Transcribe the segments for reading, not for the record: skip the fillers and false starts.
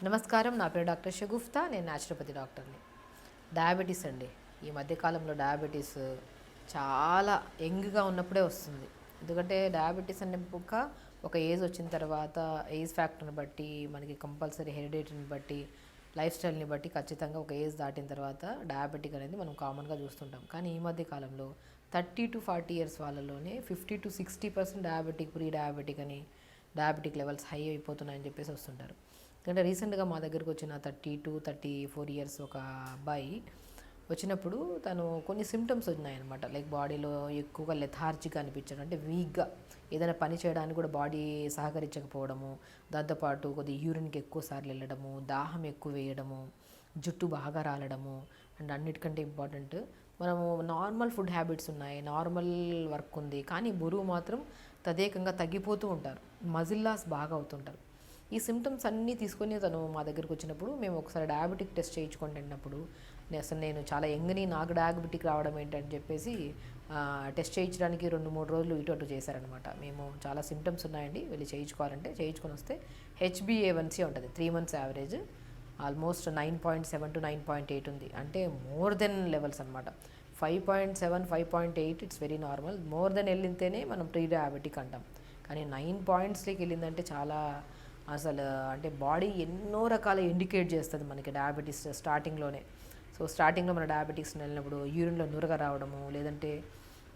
నమస్కారం, నా పేరు డాక్టర్ షగుఫ్తా. నేను న్యాచురోపతి డాక్టర్ని. డయాబెటీస్ అండి. ఈ మధ్యకాలంలో డయాబెటీస్ చాలా యంగ్గా ఉన్నప్పుడే వస్తుంది. ఎందుకంటే డయాబెటీస్ అనే ఒక ఏజ్ వచ్చిన తర్వాత ఏజ్ ఫ్యాక్టర్ని బట్టి, మనకి కంపల్సరీ హెరిడిటీని బట్టి, లైఫ్ స్టైల్ని బట్టి ఖచ్చితంగా ఒక ఏజ్ దాటిన తర్వాత డయాబెటిక్ అనేది మనం కామన్గా చూస్తుంటాం. కానీ ఈ మధ్య కాలంలో 30 to 40 ఇయర్స్ వాళ్ళలోనే 50 to 60% డయాబెటిక్, ప్రీ డయాబెటిక్ అని, డయాబెటిక్ లెవెల్స్ హై అయిపోతున్నాయని చెప్పేసి వస్తుంటారు. ఎందుకంటే రీసెంట్గా మా దగ్గరకు వచ్చిన 32-34 ఇయర్స్ ఒక అబ్బాయి వచ్చినప్పుడు తను కొన్ని సిమ్టమ్స్ ఉన్నాయన్నమాట. లైక్ బాడీలో ఎక్కువగా లెథార్జిక్గా అనిపించడం, అంటే వీక్గా ఏదైనా పని చేయడానికి కూడా బాడీ సహకరించకపోవడము, దాంతోపాటు కొద్దిగా యూరిన్కి ఎక్కువ సార్లు వెళ్ళడము, దాహం ఎక్కువ వేయడము, జుట్టు బాగా రాలడము, అండ్ అన్నిటికంటే ఇంపార్టెంట్ మనము నార్మల్ ఫుడ్ హ్యాబిట్స్ ఉన్నాయి, నార్మల్ వర్క్ ఉంది, కానీ బరువు మాత్రం తదేకంగా తగ్గిపోతూ ఉంటారు, మజిల్ లాస్ బాగా అవుతుంటారు. ఈ సిమ్టమ్స్ అన్నీ తీసుకొని తను మా దగ్గరికి వచ్చినప్పుడు మేము ఒకసారి డయాబెటిక్ టెస్ట్ చేయించుకోండి అన్నప్పుడు నేను చాలా యంగ్ని, నాకు డయాబెటిక్ రావడం ఏంటని చెప్పేసి టెస్ట్ చేయించడానికి 2-3 రోజులు ఇటు అటు చేశారనమాట. మేము చాలా సిమ్టమ్స్ ఉన్నాయండి, వెళ్ళి చేయించుకోవాలంటే చేయించుకొని వస్తే HbA1c ఉంటుంది 3 months యావరేజ్ ఆల్మోస్ట్ 9.7 to 9.8 ఉంది. అంటే మోర్ దెన్ లెవెల్స్ అనమాట. 5.7, 5.8 it's very normal. More than వెళ్ళితేనే మనం ప్రీ డయాబెటిక్ అంటాం. కానీ 9 pointsకి వెళ్ళిందంటే చాలా అసలు, అంటే బాడీ ఎన్నో రకాల ఇండికేట్ చేస్తుంది మనకి డయాబెటీస్ స్టార్టింగ్లోనే. సో స్టార్టింగ్లో మన డయాబెటీస్ వెళ్ళినప్పుడు యూరిన్లో నురగ రావడము, లేదంటే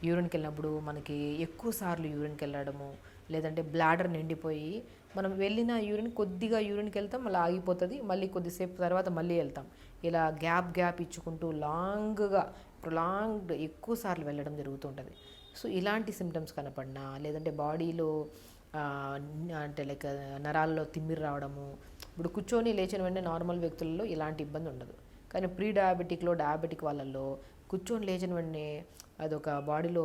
యూరిన్కి వెళ్ళినప్పుడు మనకి ఎక్కువ సార్లు యూరిన్కి వెళ్ళడము, లేదంటే బ్లాడర్ నిండిపోయి మనం వెళ్ళిన యూరిన్ కొద్దిగా యూరిన్కి వెళ్తాం, మళ్ళీ ఆగిపోతుంది, మళ్ళీ కొద్దిసేపు తర్వాత మళ్ళీ వెళ్తాం. ఇలా గ్యాప్ ఇచ్చుకుంటూ ప్రొలాంగ్డ్ ఎక్కువ సార్లు వెళ్ళడం జరుగుతుంటుంది. సో ఇలాంటి సిమ్టమ్స్ కనపడినా, లేదంటే బాడీలో అంటే లైక్ నరాల్లో తిమ్మిరి రావడము, ఇప్పుడు కూర్చొని లేచిన వెంటనే నార్మల్ వ్యక్తులలో ఇలాంటి ఇబ్బంది ఉండదు. కానీ ప్రీ డయాబెటిక్లో, డయాబెటిక్ వాళ్ళల్లో కూర్చొని లేచిన వెంటనే అదొక బాడీలో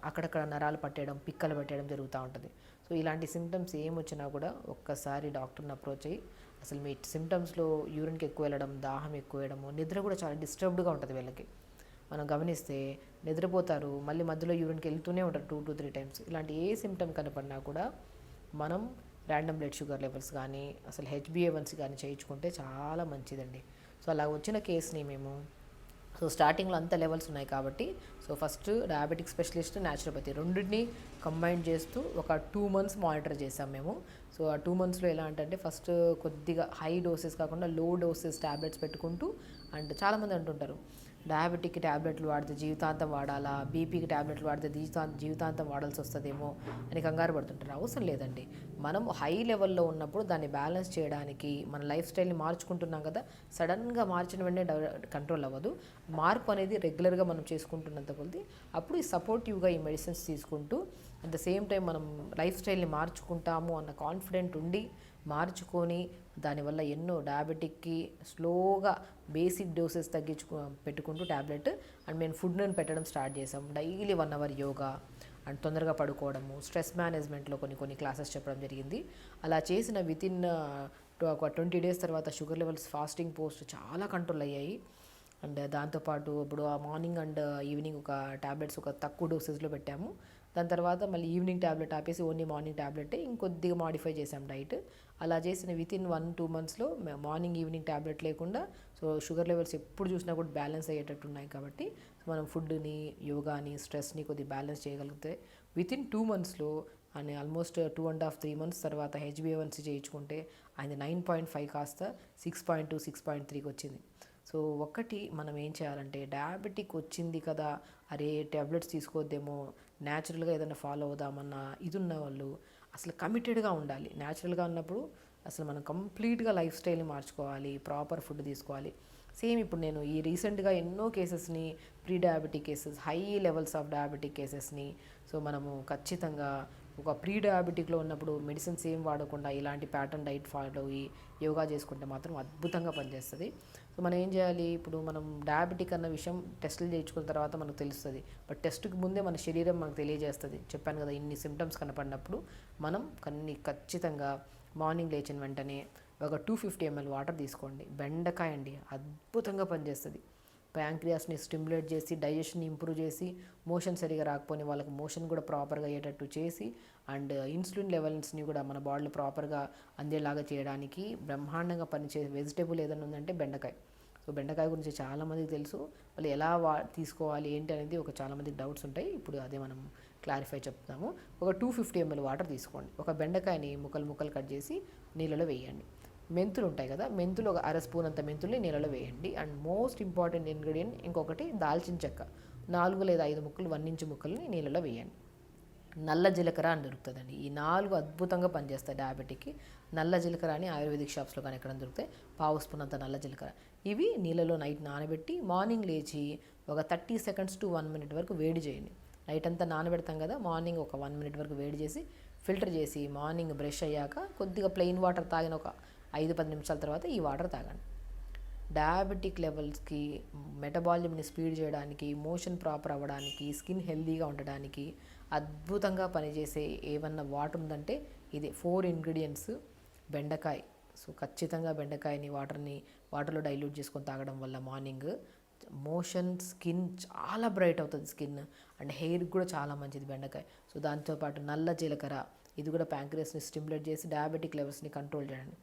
అక్కడక్కడ నరాలు పట్టేయడం, పిక్కలు పెట్టేయడం జరుగుతూ ఉంటుంది. సో ఇలాంటి సిమ్టమ్స్ ఏమొచ్చినా కూడా ఒక్కసారి డాక్టర్ని అప్రోచ్ అయ్యి, అసలు మీ సిమ్టమ్స్లో యూరిన్కి ఎక్కువ వెళ్ళడం, దాహం ఎక్కువ వేయడము, నిద్ర కూడా చాలా డిస్టర్బ్డ్గా ఉంటుంది వీళ్ళకి. మనం గమనిస్తే నిద్రపోతారు, మళ్ళీ మధ్యలో యూరిన్కి వెళ్తూనే ఉంటారు 2 to 3 times. ఇలాంటి ఏ సిమ్టమ్ కనపడినా కూడా మనం ర్యాండమ్ బ్లడ్ షుగర్ లెవెల్స్ కానీ, అసలు HbA1c కానీ చేయించుకుంటే చాలా మంచిదండి. సో అలా వచ్చిన కేసుని మేము, సో స్టార్టింగ్లో అంత లెవెల్స్ ఉన్నాయి కాబట్టి, so first diabetic specialist, naturopathy రెండింటిని కంబైన్ చేస్తూ ఒక 2 months మానిటర్ చేసాం మేము. సో ఆ 2 monthsలో ఎలా అంటే ఫస్ట్ కొద్దిగా హై డోసెస్ కాకుండా లో డోసెస్ ట్యాబ్లెట్స్ పెట్టుకుంటూ, అండ్ చాలామంది అంటుంటారు డయాబెటిక్కి ట్యాబ్లెట్లు వాడితే జీవితాంతం వాడాలా, బీపీకి ట్యాబ్లెట్లు వాడితే జీవితాంతం వాడాల్సి వస్తుందేమో అని కంగారు పడుతుంటారు. అవసరం లేదండి. మనం హై లెవెల్లో ఉన్నప్పుడు దాన్ని బ్యాలెన్స్ చేయడానికి మన లైఫ్ స్టైల్ని మార్చుకుంటున్నాం కదా, సడన్గా మార్చిన వెంటనే కంట్రోల్ అవ్వదు. మార్పు అనేది రెగ్యులర్గా మనం చేసుకుంటున్నంత కొద్ది అప్పుడు ఈ సపోర్టివ్గా ఈ మెడిసిన్స్ తీసుకుంటూ, అట్ ద సేమ్ టైం మనం లైఫ్ స్టైల్ని మార్చుకుంటాము అన్న కాన్ఫిడెంట్ ఉండి మార్చుకొని, దానివల్ల ఎన్నో డయాబెటిక్కి స్లోగా బేసిక్ డోసెస్ పెట్టుకుంటూ ట్యాబ్లెట్, అండ్ మేము ఫుడ్ని పెట్టడం స్టార్ట్ చేసాం. డైలీ 1 hour యోగా, అండ్ తొందరగా పడుకోవడము, స్ట్రెస్ మేనేజ్మెంట్లో కొన్ని క్లాసెస్ చెప్పడం జరిగింది. అలా చేసిన వితిన్ ఒక 20 days తర్వాత షుగర్ లెవెల్స్ ఫాస్టింగ్ పోస్ట్ చాలా కంట్రోల్ అయ్యాయి. అండ్ దాంతోపాటు ఇప్పుడు ఆ మార్నింగ్ అండ్ ఈవినింగ్ ఒక ట్యాబ్లెట్స్ ఒక తక్కువ డోసెస్లో పెట్టాము. దాని తర్వాత మళ్ళీ ఈవినింగ్ ట్యాబ్లెట్ ఆపేసి ఓన్లీ మార్నింగ్ ట్యాబ్లెటే ఇంకొద్దిగా మాడిఫై చేసాం డైట్. అలా చేసిన వితిన్ 1-2 monthsలో మార్నింగ్ ఈవినింగ్ ట్యాబ్లెట్ లేకుండా, సో షుగర్ లెవెల్స్ ఎప్పుడు చూసినా కూడా బ్యాలెన్స్ అయ్యేటట్టు ఉన్నాయి. కాబట్టి మనం ఫుడ్ని, యోగాని, స్ట్రెస్ని కొద్దిగా బ్యాలెన్స్ చేయగలిగితే వితిన్ 2 monthsలో అని ఆల్మోస్ట్ 2.5-3 months తర్వాత HbA1c చేయించుకుంటే ఆయన 9.5 కాస్త 6.2, 6.3కి వచ్చింది. సో ఒకటి మనం ఏం చేయాలంటే, డయాబెటిక్ వచ్చింది కదా, అరే ట్యాబ్లెట్స్ తీసుకోవద్దేమో, న్యాచురల్గా ఏదైనా ఫాలో అవుదామన్న ఇది ఉన్న వాళ్ళు అసలు కమిటెడ్గా ఉండాలి. న్యాచురల్గా ఉన్నప్పుడు అసలు మనం కంప్లీట్గా లైఫ్ స్టైల్ని మార్చుకోవాలి, ప్రాపర్ ఫుడ్ తీసుకోవాలి. సేమ్ ఇప్పుడు నేను ఈ రీసెంట్గా ఎన్నో కేసెస్ని, pre diabetic cases, high levels of diabetic కేసెస్ని, సో మనము ఖచ్చితంగా ఒక ప్రీ డయాబెటిక్లో ఉన్నప్పుడు మెడిసిన్స్ ఏం వాడకుండా ఇలాంటి ప్యాటర్న్ డైట్ ఫాలో అయ్యి యోగా చేసుకుంటే మాత్రం అద్భుతంగా పనిచేస్తుంది. సో మనం ఏం చేయాలి, ఇప్పుడు మనం డయాబెటిక్ అన్న విషయం టెస్టులు చేయించుకున్న తర్వాత మనకు తెలుస్తుంది. బట్ టెస్ట్కి ముందే మన శరీరం మనకు తెలియజేస్తుంది. చెప్పాను కదా, ఇన్ని సిమ్టమ్స్ కనపడినప్పుడు మనం ఖచ్చితంగా మార్నింగ్ లేచిన వెంటనే ఒక 250 ml వాటర్ తీసుకోండి. బెండకాయ అండి, అద్భుతంగా పనిచేస్తుంది. ప్యాంక్రియాస్ని స్టిమ్యులేట్ చేసి డైజెషన్ని ఇంప్రూవ్ చేసి మోషన్ సరిగా రాకపోయినా వాళ్ళకి మోషన్ కూడా ప్రాపర్గా అయ్యేటట్టు చేసి అండ్ ఇన్సులిన్ లెవెల్స్ని కూడా మన బాడీలో ప్రాపర్గా అందేలాగా చేయడానికి బ్రహ్మాండంగా పనిచేసే వెజిటేబుల్ ఏదైనా ఉందంటే బెండకాయ. సో బెండకాయ గురించి చాలామందికి తెలుసు, వాళ్ళు ఎలా తీసుకోవాలి ఏంటి అనేది చాలామందికి డౌట్స్ ఉంటాయి. ఇప్పుడు అదే మనం క్లారిఫై చెప్తాము. ఒక 250 ml వాటర్ తీసుకోండి. ఒక బెండకాయని ముక్కలు కట్ చేసి నీళ్ళలో వేయండి. మెంతులు ఉంటాయి కదా, మెంతులు ఒక అర స్పూన్ అంత మెంతుల్ని నీళ్ళలో వేయండి. అండ్ మోస్ట్ ఇంపార్టెంట్ ఇంగ్రీడియంట్ ఇంకొకటి దాల్చిన చెక్క 4 లేదా 5 ముక్కలు 1 ఇంచు ముక్కల్ని నీళ్ళలో వేయండి. నల్ల జీలకర్ర అని దొరుకుతుందండి. ఈ 4 అద్భుతంగా పనిచేస్తాయి డయాబెటిక్కి. నల్ల జీలకర్ర అని ఆయుర్వేదిక్ షాప్స్లో కానీ ఎక్కడ దొరుకుతాయి, పావు స్పూన్ అంత నల్ల జీలకర్ర. ఇవి నీళ్ళలో నైట్ నానబెట్టి మార్నింగ్ లేచి ఒక 30 seconds to 1 minute వరకు వేడి చేయండి. నైట్ అంతా నానబెడతాం కదా, మార్నింగ్ ఒక 1 minute వరకు వేడి చేసి ఫిల్టర్ చేసి మార్నింగ్ బ్రష్ అయ్యాక కొద్దిగా ప్లెయిన్ వాటర్ తాగిన ఒక 5-10 నిమిషాల తర్వాత ఈ వాటర్ తాగండి. డయాబెటిక్ లెవెల్స్కి, మెటబాలిజంని స్పీడ్ చేయడానికి, మోషన్ ప్రాపర్ అవ్వడానికి, స్కిన్ హెల్తీగా ఉండడానికి అద్భుతంగా పనిచేసే ఏమన్నా వాటర్ ఉందంటే ఇది 4 ఇంగ్రీడియంట్స్ బెండకాయ. సో ఖచ్చితంగా బెండకాయని వాటర్లో డైల్యూట్ చేసుకొని తాగడం వల్ల మార్నింగ్ మోషన్, స్కిన్ చాలా బ్రైట్ అవుతుంది, స్కిన్ అండ్ హెయిర్ కూడా చాలా మంచిది బెండకాయ. సో దాంతోపాటు నల్ల జీలకర్ర, ఇది కూడా ప్యాంక్రియాస్ని స్టిమ్యులేట్ చేసి డయాబెటిక్ లెవెల్స్ని కంట్రోల్ చేయండి.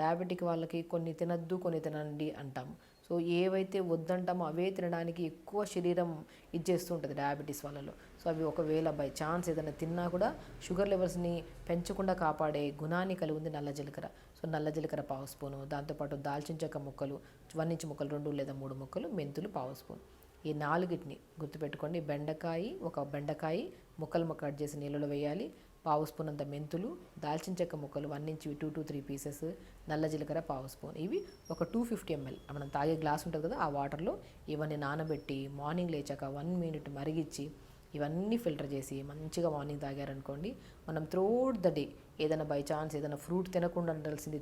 డయాబెటిక్ వాళ్ళకి కొన్ని తినద్దు కొన్ని తినండి అంటాము. సో ఏవైతే వద్దంటామో అవే తినడానికి ఎక్కువ శరీరం ఇచ్చేస్తూ ఉంటుంది డయాబెటీస్ వాళ్ళలో. సో అవి ఒకవేళ బై ఛాన్స్ ఏదైనా తిన్నా కూడా షుగర్ లెవెల్స్ని పెంచకుండా కాపాడే గుణాన్ని కలిగి ఉంది నల్ల జీలకర్ర. సో నల్ల జీలకర్ర పావు స్పూను, దాంతోపాటు దాల్చిన చెక్క ముక్కలు 1 ఇంచు ముక్కలు 2 లేదా 3 ముక్కలు, మెంతులు పావు స్పూన్. ఈ 4టిని గుర్తుపెట్టుకోండి. ఒక బెండకాయ ముక్కలు కట్ చేసి నీళ్ళలో వేయాలి, పావు స్పూన్ అంత మెంతులు, దాల్చిన చెక్క ముక్కలు 1 ఇంచు 2 to 3 పీసెస్, నల్ల జీలకర్ర పావు స్పూన్. ఇవి ఒక 250 ml మనం తాగే గ్లాస్ ఉంటుంది కదా, ఆ వాటర్లో ఇవన్నీ నానబెట్టి మార్నింగ్ లేచాక 1 minute మరిగించి ఇవన్నీ ఫిల్టర్ చేసి మంచిగా మార్నింగ్ తాగారనుకోండి, మనం త్రూఅవుట్ ద డే ఏదైనా బై ఛాన్స్ ఏదైనా ఫ్రూట్ తినకుండా ఉండాల్సింది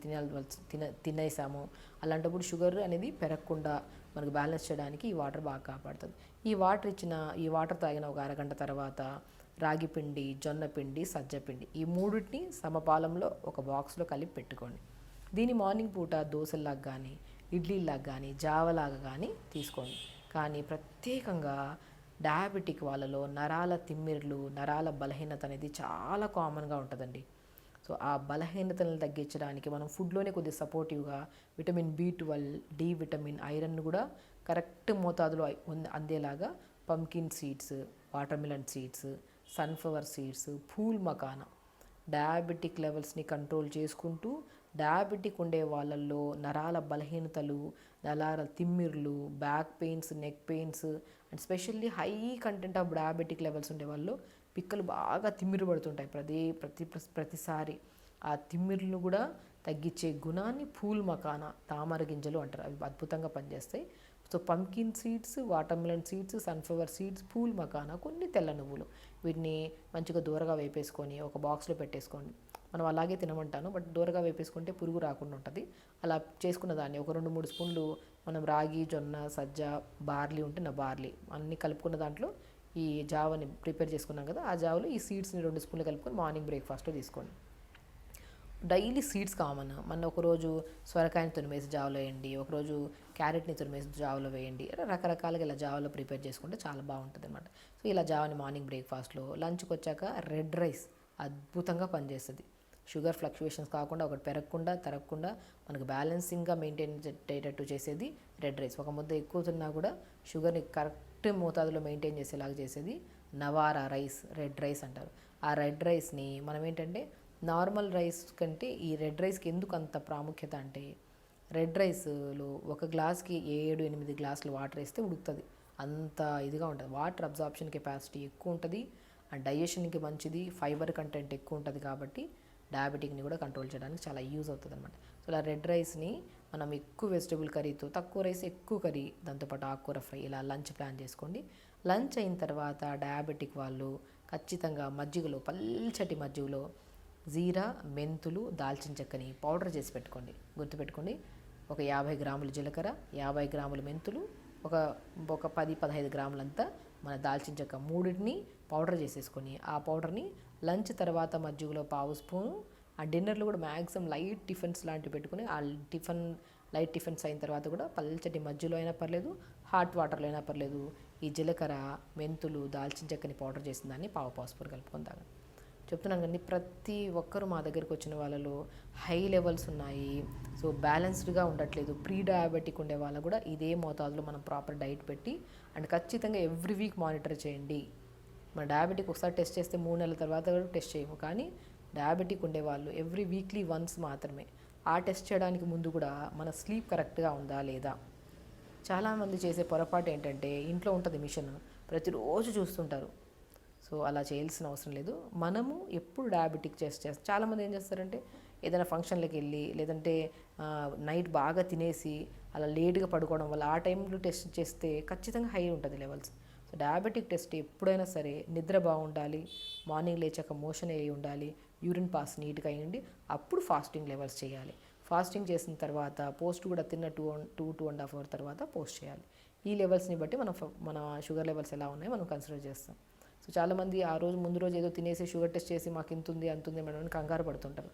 తినేసాము, అలాంటప్పుడు షుగర్ అనేది పెరగకుండా మనకు బ్యాలెన్స్ చేయడానికి ఈ వాటర్ బాగా కాపాడుతుంది. ఈ వాటర్ తాగిన ఒక అరగంట తర్వాత రాగి పిండి, జొన్న పిండి, సజ్జ పిండి ఈ మూడింటిని సమపాలంలో ఒక బాక్స్లో కలిపి పెట్టుకోండి. దీన్ని మార్నింగ్ పూట దోశల్లాగా కానీ, ఇడ్లీలాగా కానీ, జావలాగా కానీ తీసుకోండి. కానీ ప్రత్యేకంగా డయాబెటిక్ వాళ్ళలో నరాల తిమ్మిర్లు, నరాల బలహీనత అనేది చాలా కామన్గా ఉంటుందండి. సో ఆ బలహీనతలను తగ్గించడానికి మనం ఫుడ్లోనే కొద్దిగా సపోర్టివ్గా vitamin B12, D vitamin, iron కూడా కరెక్ట్ మోతాదులో అందేలాగా pumpkin seeds, watermelon seeds, sunflower seeds, phool makhana diabetic లెవెల్స్ని కంట్రోల్ చేసుకుంటూ డయాబెటిక్ ఉండే వాళ్ళల్లో నరాల బలహీనతలు, నరాల తిమ్మిర్లు, back pains, neck pains and specially high content of diabetic levels ఉండే వాళ్ళు పిక్కలు బాగా తిమ్మిరి పడుతుంటాయి ప్రతిసారి. ఆ తిమ్మిర్లను కూడా తగ్గించే గుణాన్ని పూల్ మకానా, తామర గింజలు అంటారు, అవి అద్భుతంగా పనిచేస్తాయి. So pumpkin seeds, watermelon seeds, sunflower seeds, phool makhana, కొన్ని తెల్ల నువ్వులు, వీటిని మంచిగా దూరగా వేపేసుకొని ఒక బాక్స్లో పెట్టేసుకోండి. మనం అలాగే తినమంటాను, బట్ దూరగా వేపేసుకుంటే పురుగు రాకుండా ఉంటుంది. అలా చేసుకున్న దాన్ని ఒక 2-3 స్పూన్లు మనం రాగి, జొన్న, సజ్జ, బార్లీ ఉంటే బార్లీ అన్నీ కలుపుకున్న దాంట్లో ఈ జావని ప్రిపేర్ చేసుకున్నాం కదా, ఆ జావలో ఈ సీడ్స్ని 2 స్పూన్లు కలుపుకొని మార్నింగ్ బ్రేక్ఫాస్ట్లో తీసుకోండి. Daily seeds common. మన ఒకరోజు సొరకాయని తురిమేసి జావలో వేయండి, ఒకరోజు క్యారెట్ని తురిమేసి జావలో వేయండి, రకరకాలుగా ఇలా జావలో ప్రిపేర్ చేసుకుంటే చాలా బాగుంటుంది అనమాట. సో ఇలా జావని మార్నింగ్ బ్రేక్ఫాస్ట్లో. లంచ్కి వచ్చాక రెడ్ రైస్ అద్భుతంగా పనిచేస్తుంది. షుగర్ ఫ్లక్చువేషన్స్ కాకుండా, ఒకటి పెరగకుండా తరగకుండా మనకు బ్యాలెన్సింగ్గా మెయింటైన్ అయ్యేటట్టు చేసేది రెడ్ రైస్. ఒక ముద్ద ఎక్కువ తిన్నా కూడా షుగర్ని కరెక్ట్ మోతాదులో మెయింటైన్ చేసేలాగా చేసేది నవారా రైస్, రెడ్ రైస్ అంటారు. ఆ రెడ్ రైస్ని మనం ఏంటంటే నార్మల్ రైస్ కంటే ఈ రెడ్ రైస్కి ఎందుకు అంత ప్రాముఖ్యత అంటే, రెడ్ రైస్లో ఒక గ్లాస్కి 7-8 గ్లాసులు వాటర్ వేస్తే ఉడుకుతుంది. అంత ఇదిగా ఉంటుంది. వాటర్ అబ్జార్ప్షన్ కెపాసిటీ ఎక్కువ ఉంటుంది అండ్ డైజెషన్కి మంచిది, ఫైబర్ కంటెంట్ ఎక్కువ ఉంటుంది. కాబట్టి డయాబెటిక్ని కూడా కంట్రోల్ చేయడానికి చాలా యూజ్ అవుతుంది అనమాట. సో ఇలా రెడ్ రైస్ని మనం ఎక్కువ వెజిటబుల్ కర్రీతో, తక్కువ రైస్ ఎక్కువ కర్రీ, దాంతోపాటు ఆకుకూర ఫ్రై, ఇలా లంచ్ ప్లాన్ చేసుకోండి. లంచ్ అయిన తర్వాత డయాబెటిక్ వాళ్ళు ఖచ్చితంగా పల్చటి మజ్జిగలో జీరా, మెంతులు, దాల్చిన చెక్కని పౌడర్ చేసి పెట్టుకోండి. గుర్తుపెట్టుకోండి, ఒక 50 గ్రాములు జీలకర్ర, 50 గ్రాములు మెంతులు, ఒక 10-15 గ్రాములంతా మన దాల్చిన చెక్క, మూడింటిని పౌడర్ చేసేసుకొని ఆ పౌడర్ని లంచ్ తర్వాత మజ్జిగలో పావు స్పూను, ఆ డిన్నర్లో కూడా మ్యాక్సిమం లైట్ టిఫిన్స్ లాంటివి పెట్టుకుని, ఆ లైట్ టిఫిన్స్ అయిన తర్వాత కూడా పల్చటి మజ్జిగలో అయినా పర్లేదు, హాట్ వాటర్లో అయినా పర్లేదు ఈ జీలకర్ర, మెంతులు, దాల్చిన చెక్కని పౌడర్ చేసిన దాన్ని పావు స్పూన్ కలుపుకొని తాగండి. చెప్తున్నాను కండి, ప్రతి ఒక్కరు మా దగ్గరికి వచ్చిన వాళ్ళలో హై లెవెల్స్ ఉన్నాయి, సో బ్యాలెన్స్డ్గా ఉండట్లేదు, ప్రీ డయాబెటిక్ ఉండే వాళ్ళకు కూడా ఇదే మోతాదులో మనం ప్రాపర్ డైట్ పెట్టి అండ్ ఖచ్చితంగా ఎవ్రీ వీక్ మానిటర్ చేయండి. మన డయాబెటిక్ ఒకసారి టెస్ట్ చేస్తే 3 నెలల తర్వాత కూడా టెస్ట్ చేయము, కానీ డయాబెటిక్ ఉండేవాళ్ళు ఎవ్రీ వీక్లీ వన్స్ మాత్రమే. ఆ టెస్ట్ చేయడానికి ముందు కూడా మన స్లీప్ కరెక్ట్గా ఉందా లేదా. చాలామంది చేసే పొరపాటు ఏంటంటే ఇంట్లో ఉంటుంది మిషన్, ప్రతిరోజు చూస్తుంటారు. సో అలా చేయాల్సిన అవసరం లేదు. మనము ఎప్పుడు డయాబెటిక్ టెస్ట్ చేస్తాం. చాలామంది ఏం చేస్తారంటే ఏదైనా ఫంక్షన్లకు వెళ్ళి లేదంటే నైట్ బాగా తినేసి అలా లేట్గా పడుకోవడం వల్ల ఆ టైంలో టెస్ట్ చేస్తే ఖచ్చితంగా హై ఉంటుంది లెవెల్స్. సో డయాబెటిక్ టెస్ట్ ఎప్పుడైనా సరే నిద్ర బాగుండాలి, మార్నింగ్ లేచాక మోషన్ అయ్యి ఉండాలి, యూరిన్ పాస్ నీట్గా అయ్యండి, అప్పుడు ఫాస్టింగ్ లెవెల్స్ చేయాలి. ఫాస్టింగ్ చేసిన తర్వాత పోస్ట్ కూడా తిన్న 2.5 అవర్ తర్వాత పోస్ట్ చేయాలి. ఈ లెవెల్స్ని బట్టి మన షుగర్ లెవెల్స్ ఎలా ఉన్నాయో మనం కన్సిడర్ చేస్తాం. సో చాలామంది ఆ రోజు ముందు రోజు ఏదో తినేసి షుగర్ టెస్ట్ చేసి మాకు ఇంత ఉంది అంతుంది మేడం అని కంగారు పడుతుంటారు.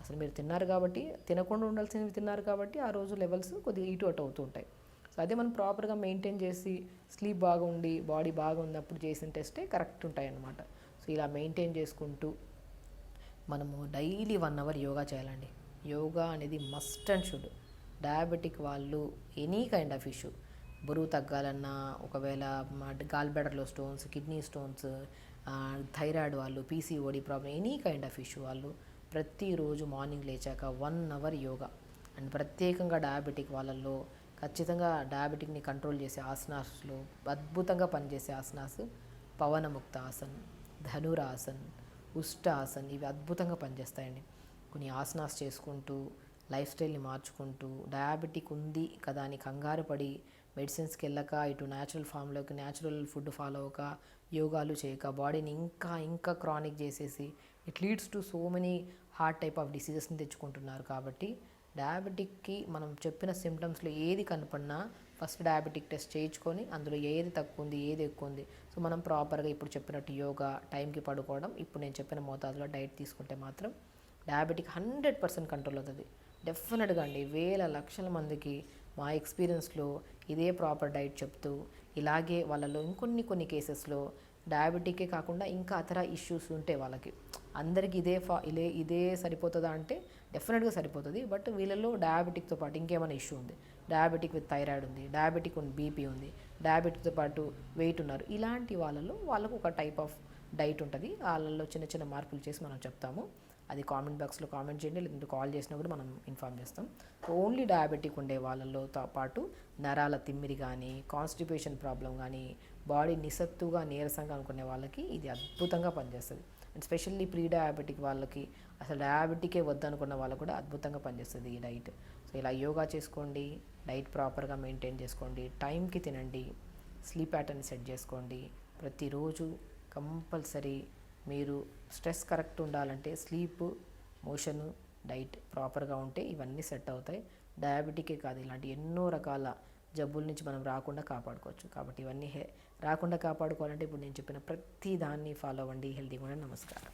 అసలు మీరు తిన్నారు కాబట్టి, తినకుండా ఉండాల్సినవి తిన్నారు కాబట్టి ఆ రోజు లెవెల్స్ కొద్దిగా ఇటు అటు అవుతూ ఉంటాయి. సో అదే మనం ప్రాపర్గా మెయింటైన్ చేసి స్లీప్ బాగుండి బాడీ బాగున్నప్పుడు చేసిన టెస్టే కరెక్ట్ ఉంటాయి అన్నమాట. సో ఇలా మెయింటైన్ చేసుకుంటూ మనము డైలీ 1 అవర్ యోగా చేయాలండి. యోగా అనేది మస్ట్ అండ్ షుడ్. డయాబెటిక్ వాళ్ళు ఎనీ కైండ్ ఆఫ్ ఇష్యూ, బరువు తగ్గాలన్నా, ఒకవేళ గాల్ బ్లాడర్లో స్టోన్స్, కిడ్నీ స్టోన్స్, థైరాయిడ్ వాళ్ళు, PCOD problem, any kind of issue వాళ్ళు ప్రతిరోజు మార్నింగ్ లేచాక 1 అవర్ యోగా. అండ్ ప్రత్యేకంగా డయాబెటిక్ వాళ్ళల్లో ఖచ్చితంగా డయాబెటిక్ని కంట్రోల్ చేసే ఆసనాస్లో అద్భుతంగా పనిచేసే ఆసనాస్ పవనముక్త ఆసన్, ధనురాసన్, ఉష్టాసన్, ఇవి అద్భుతంగా పనిచేస్తాయండి. కొన్ని ఆసనాస్ చేసుకుంటూ లైఫ్ స్టైల్ని మార్చుకుంటూ డయాబెటిక్ ఉంది కదా అని కంగారు పడి మెడిసిన్స్కి వెళ్ళక ఇటు న్యాచురల్ ఫామ్లోకి న్యాచురల్ ఫుడ్ ఫాలో అవ్వక యోగాలు చేయక బాడీని ఇంకా క్రానిక్ చేసేసి it leads to so many heart type of డిసీజెస్ని తెచ్చుకుంటున్నారు. కాబట్టి డయాబెటిక్కి మనం చెప్పిన సిమ్టమ్స్లో ఏది కనపడినా ఫస్ట్ డయాబెటిక్ టెస్ట్ చేయించుకొని అందులో ఏది తక్కువ ఉంది ఏది ఎక్కువ ఉంది, సో మనం ప్రాపర్గా ఇప్పుడు చెప్పినట్టు యోగా, టైంకి పడుకోవడం, ఇప్పుడు నేను చెప్పిన మోతాదులో డైట్ తీసుకుంటే మాత్రం డయాబెటిక్ 100% కంట్రోల్ అవుతుంది. డెఫినెట్గా అండి. వేల లక్షల మందికి మా ఎక్స్పీరియన్స్లో ఇదే ప్రాపర్ డైట్ చెప్తూ ఇలాగే వాళ్ళలో కొన్ని కేసెస్లో డయాబెటిక్కే కాకుండా ఇంకా ఇతర ఇష్యూస్ ఉంటే వాళ్ళకి అందరికీ ఇదే సరిపోతుందా అంటే డెఫినెట్గా సరిపోతుంది. బట్ వీళ్ళలో డయాబెటిక్తో పాటు ఇంకేమైనా ఇష్యూ ఉంది, డయాబెటిక్ విత్ థైరాయిడ్ ఉంది, డయాబెటిక్ ఉంది, బీపీ ఉంది, డయాబెటిక్తో పాటు వెయిట్ ఉన్నారు, ఇలాంటి వాళ్ళకు ఒక టైప్ ఆఫ్ డైట్ ఉంటుంది. వాళ్ళలో చిన్న మార్పులు చేసి మనం చెప్తాము. అది కామెంట్ బాక్స్లో కామెంట్ చేయండి, లేదంటే కాల్ చేసినా కూడా మనం ఇన్ఫామ్ చేస్తాం. ఓన్లీ డయాబెటిక్ ఉండే వాళ్ళతో పాటు నరాల తిమ్మిరి కానీ, కాన్స్టిపేషన్ ప్రాబ్లం కానీ, బాడీ నిస్సత్తుగా నీరసంగా అనుకునే వాళ్ళకి ఇది అద్భుతంగా పనిచేస్తుంది. అండ్ స్పెషల్లీ ప్రీ డయాబెటిక్ వాళ్ళకి, అసలు డయాబెటికే వద్దనుకున్న వాళ్ళకు కూడా అద్భుతంగా పనిచేస్తుంది ఈ డైట్. సో ఇలా యోగా చేసుకోండి, డైట్ ప్రాపర్గా మెయింటైన్ చేసుకోండి, టైంకి తినండి, స్లీప్ ప్యాటర్న్ సెట్ చేసుకోండి. ప్రతిరోజు కంపల్సరీ మీరు స్ట్రెస్ కరెక్ట్ ఉండాలంటే స్లీప్, మోషను, డైట్ ప్రాపర్గా ఉంటే ఇవన్నీ సెట్ అవుతాయి. డయాబెటికే కాదు, ఇలాంటి ఎన్నో రకాల జబ్బుల నుంచి మనం రాకుండా కాపాడుకోవచ్చు. కాబట్టి ఇవన్నీ రాకుండా కాపాడుకోవాలంటే ఇప్పుడు నేను చెప్పిన ప్రతి దాన్ని ఫాలో అవ్వండి. హెల్తీగా ఉండండి. నమస్కారం.